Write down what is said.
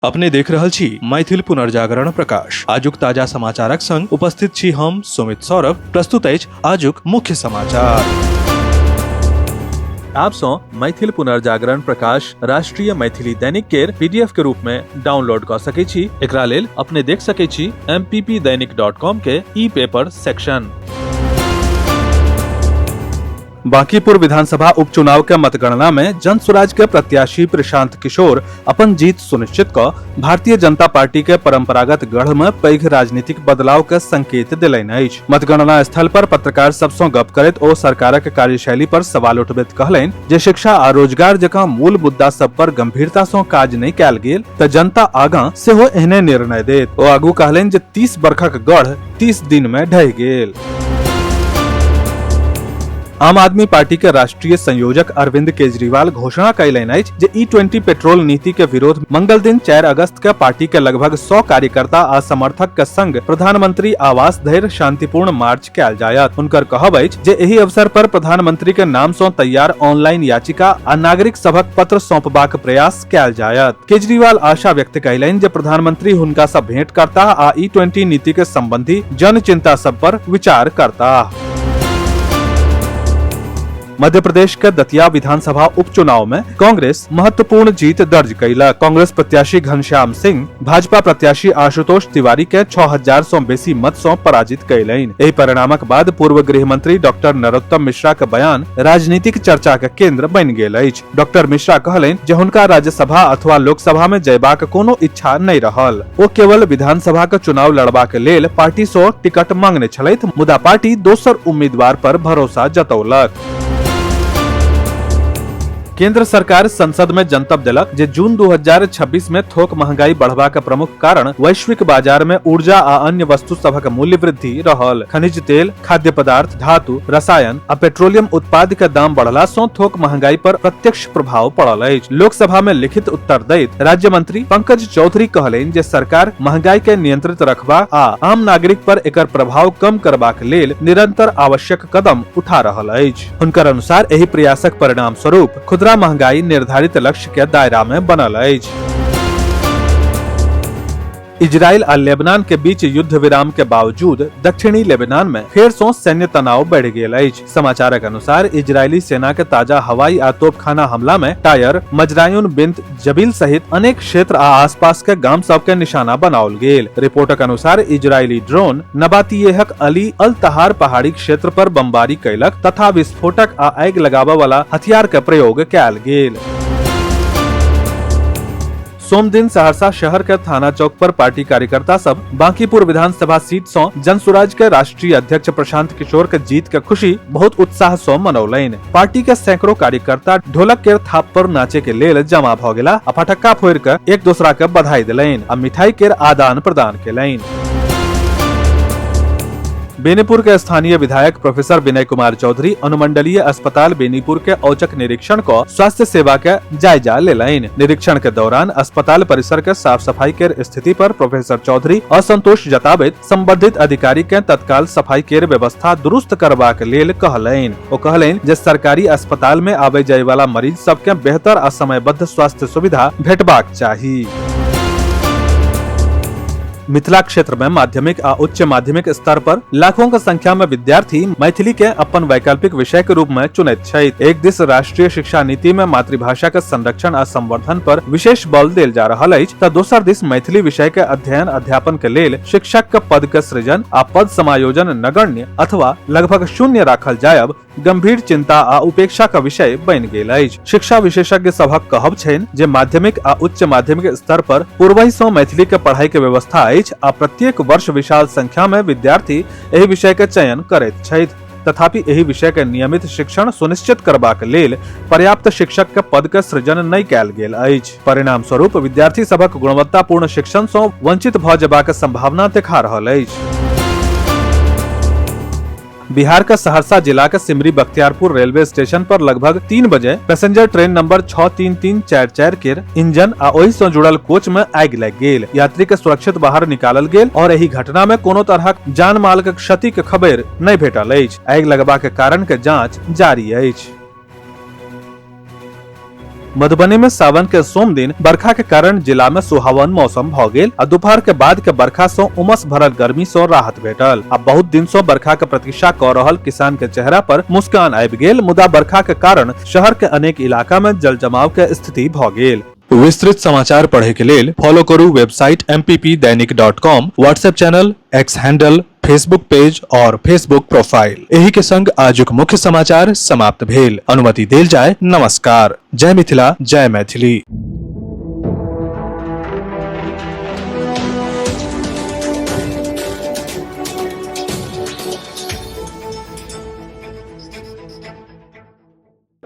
अपने देख रहल छी मैथिल पुनर्जागरण प्रकाश। आजुक ताजा समाचारक संग उपस्थित छी हम सुमित सौरभ। प्रस्तुत अछि आजुक मुख्य समाचार। आप सो मैथिल पुनर्जागरण प्रकाश राष्ट्रीय मैथिली दैनिक केर पीडीएफ के रूप में डाउनलोड कर सके छी। एकरा लेल अपने देख सके छी mppdainik.com के ई पेपर सेक्शन। बांकीपुर विधानसभा उपचुनाव के मतगणना में जन स्वराज के प्रत्याशी प्रशांत किशोर अपन जीत सुनिश्चित क भारतीय जनता पार्टी के परंपरागत गढ़ में पैघ राजनीतिक बदलाव के संकेत दिलैन अछि। मतगणना स्थल पर पत्रकार सब सँ गप करैत ओ सरकारक कार्यशैली पर सवाल उठबैत कहलनि जे शिक्षा आ रोजगार जकाँ मूल मुद्दा सब पर गंभीरता सँ काज नहि कयल गेल त जनता आगां सेहो एहने निर्णय देत। ओ आगू कहलनि जे 30 वर्षक गढ़ 30 दिन में ढहि गेल। आम आदमी पार्टी के राष्ट्रीय संयोजक अरविंद केजरीवाल घोषणा कयलनि अछि जे E20 पेट्रोल नीति के विरोध मंगल दिन 4 अगस्त के पार्टी के लगभग 100 कार्यकर्ता आ समर्थक के संग प्रधानमंत्री आवास धरि शांतिपूर्ण मार्च कयल जायत। हुनकर कहब अछि जे एहि अवसर पर प्रधानमंत्री के नाम सँ तैयार ऑनलाइन याचिका आ नागरिक सभक पत्र सौंपबाक प्रयास कयल जायत। केजरीवाल आशा व्यक्त कयलनि जे प्रधानमंत्री हुनका सँ भेंट करताह आ E20 नीति के संबंधी जन चिंता सब पर विचार करताह। मध्य प्रदेश के दतिया विधानसभा उपचुनाव में कांग्रेस महत्वपूर्ण जीत दर्ज कयलक। कांग्रेस प्रत्याशी घनश्याम सिंह भाजपा प्रत्याशी आशुतोष तिवारी के 6000 सँ बेसी मत सँ पराजित कयलनि। एहि परिणामक बाद पूर्व गृह मंत्री डॉक्टर नरोत्तम मिश्रा के बयान राजनीतिक चर्चा के केंद्र बनि गेल अछि। डॉक्टर मिश्रा कहलनि जे हुनका राज्यसभा अथवा लोकसभा में जयबाक कोनो इच्छा नहि रहल। ओ केवल विधानसभा के चुनाव लड़बाक लेल पार्टी सँ टिकट मांगने छलथि, मुदा पार्टी दोसर उम्मीदवार पर भरोसा जतौलक। केंद्र सरकार संसद में जनतब देलक जे जून 2026 में थोक महंगाई बढ़बा के प्रमुख कारण वैश्विक बाजार में ऊर्जा आ अन्य वस्तु सभक मूल्य वृद्धि रहल। खनिज तेल, खाद्य पदार्थ, धातु, रसायन आ पेट्रोलियम उत्पाद के दाम बढ़ला सँ थोक महंगाई पर प्रत्यक्ष प्रभाव पड़ल अछि। लोकसभा में लिखित उत्तर दैत राज्य मंत्री पंकज चौधरी कहलनि जे सरकार महंगाई के नियंत्रित रखबा आ आम नागरिक पर एकर प्रभाव कम करबाक लेल निरंतर आवश्यक कदम उठा रहल अछि। हुनकर अनुसार एहि प्रयासक परिणाम स्वरूप खुदरा महंगाई निर्धारित लक्ष्य के दायरा में बनल अछि। इजराइल आ लेबनान के बीच युद्ध विराम के बावजूद दक्षिणी लेबनान में फेर सँ सैन्य तनाव बढ़ि गेल अछि। समाचारक अनुसार इजरायली सेना के ताजा हवाई आ तोपखाना हमला में टायर, मजरायुन बिन्त जबील सहित अनेक क्षेत्र आ आसपास के गाम सब के निशाना बनाओल गेल। रिपोर्टक अनुसार इजरायली ड्रोन नबातियेहक अली अल तहार पहाड़ी क्षेत्र पर बमबारी कयलक तथा विस्फोटक आ आगि लगाबय वाला हथियार के प्रयोग कयल गेल। सोम दिन सहरसा शहर के थाना चौक पर पार्टी कार्यकर्ता सब बांकीपुर विधानसभा सीट सँ जन स्वराज के राष्ट्रीय अध्यक्ष प्रशांत किशोर के जीत के खुशी बहुत उत्साह सँ मनौलनि। पार्टी के सैकड़ों कार्यकर्ता ढोलक के थाप पर नाचे के लेल जमा भ गेला आ फटक्का फोड़ि के एक दोसरा के बधाई देलनि आ मिठाई के आदान प्रदान केलनि। बेनीपुर के स्थानीय विधायक प्रोफेसर विनय कुमार चौधरी अनुमंडलीय अस्पताल बेनीपुर के औचक निरीक्षण को स्वास्थ्य सेवा के जायजा लेलनि। निरीक्षण के दौरान अस्पताल परिसर के साफ सफाई के स्थिति पर प्रोफेसर चौधरी असंतोष जताबैत संबंधित अधिकारी के तत्काल सफाई के व्यवस्था दुरुस्त करबाक लेल कहलनि। ओ कहलनि जे सरकारी अस्पताल में आबय जाय वाला मरीज सब के बेहतर आ समयबद्ध स्वास्थ्य सुविधा भेटबाक चाही। मिथिला क्षेत्र में माध्यमिक आ उच्च माध्यमिक स्तर पर लाखों के संख्या में विद्यार्थी मैथिली के अपन वैकल्पिक विषय के रूप में चुनैत छथि। एक दिस राष्ट्रीय शिक्षा नीति में मातृभाषा के संरक्षण आ संवर्धन पर विशेष बल देल जा रहल अछि त दोसर दिस मैथिली विषय के अध्ययन अध्यापन के लेल शिक्षक के पद के सृजन आ पद समायोजन नगण्य अथवा लगभग शून्य राखल जायब गंभीर चिंता आ उपेक्षा का विषय बनि गेल अछि। शिक्षा विशेषज्ञ सभक कहब छनि जे माध्यमिक आ उच्च माध्यमिक स्तर पर पूर्वहि सँ मैथिली के पढ़ाई के व्यवस्था अछि आ प्रत्येक वर्ष विशाल संख्या में विद्यार्थी एहि विषय के चयन करैत छथि। तथापि एहि विषय के नियमित शिक्षण सुनिश्चित करबाक लेल पर्याप्त शिक्षक के पद के सृजन नहि कयल गेल अछि। परिणाम स्वरूप विद्यार्थी सभक गुणवत्तापूर्ण शिक्षण सँ वंचित भ जेबाक संभावना देखा रहल अछि। बिहार का सहरसा जिला के सिमरी बख्तियारपुर रेलवे स्टेशन पर लगभग 3 बजे पैसेंजर ट्रेन नंबर 63344 के इंजन आ ओहि सँ जुड़ल कोच में आगि लग गेल। यात्री के सुरक्षित बाहर निकालल गेल और एहि घटना में कोनो तरहक जान माल के क्षति के खबर नहि भेटल अछि। आगि लगबा के कारण के जांच जारी अछि। मधुबनी में सावन के सोम दिन बरखा के कारण जिला में सुहावन मौसम भ गेल आ दोपहर के बाद के बरखा से उमस भरल गर्मी से राहत भेटल। अब बहुत दिन से बरखा के प्रतीक्षा कर रहल किसान के चेहरा पर मुस्कान आबि गेल, मुदा बरखा के कारण शहर के अनेक इलाका में जल जमाव के स्थिति भ गेल। विस्तृत समाचार पढ़े के लेल फॉलो करू website mppdainik.com, WhatsApp channel, x handle, Facebook page और फेसबुक प्रोफाइल। एही के संग आजुक मुख्य समाचार समाप्त भेल। अनुमति देल जाय। नमस्कार। जय मिथिला, जय मैथिली।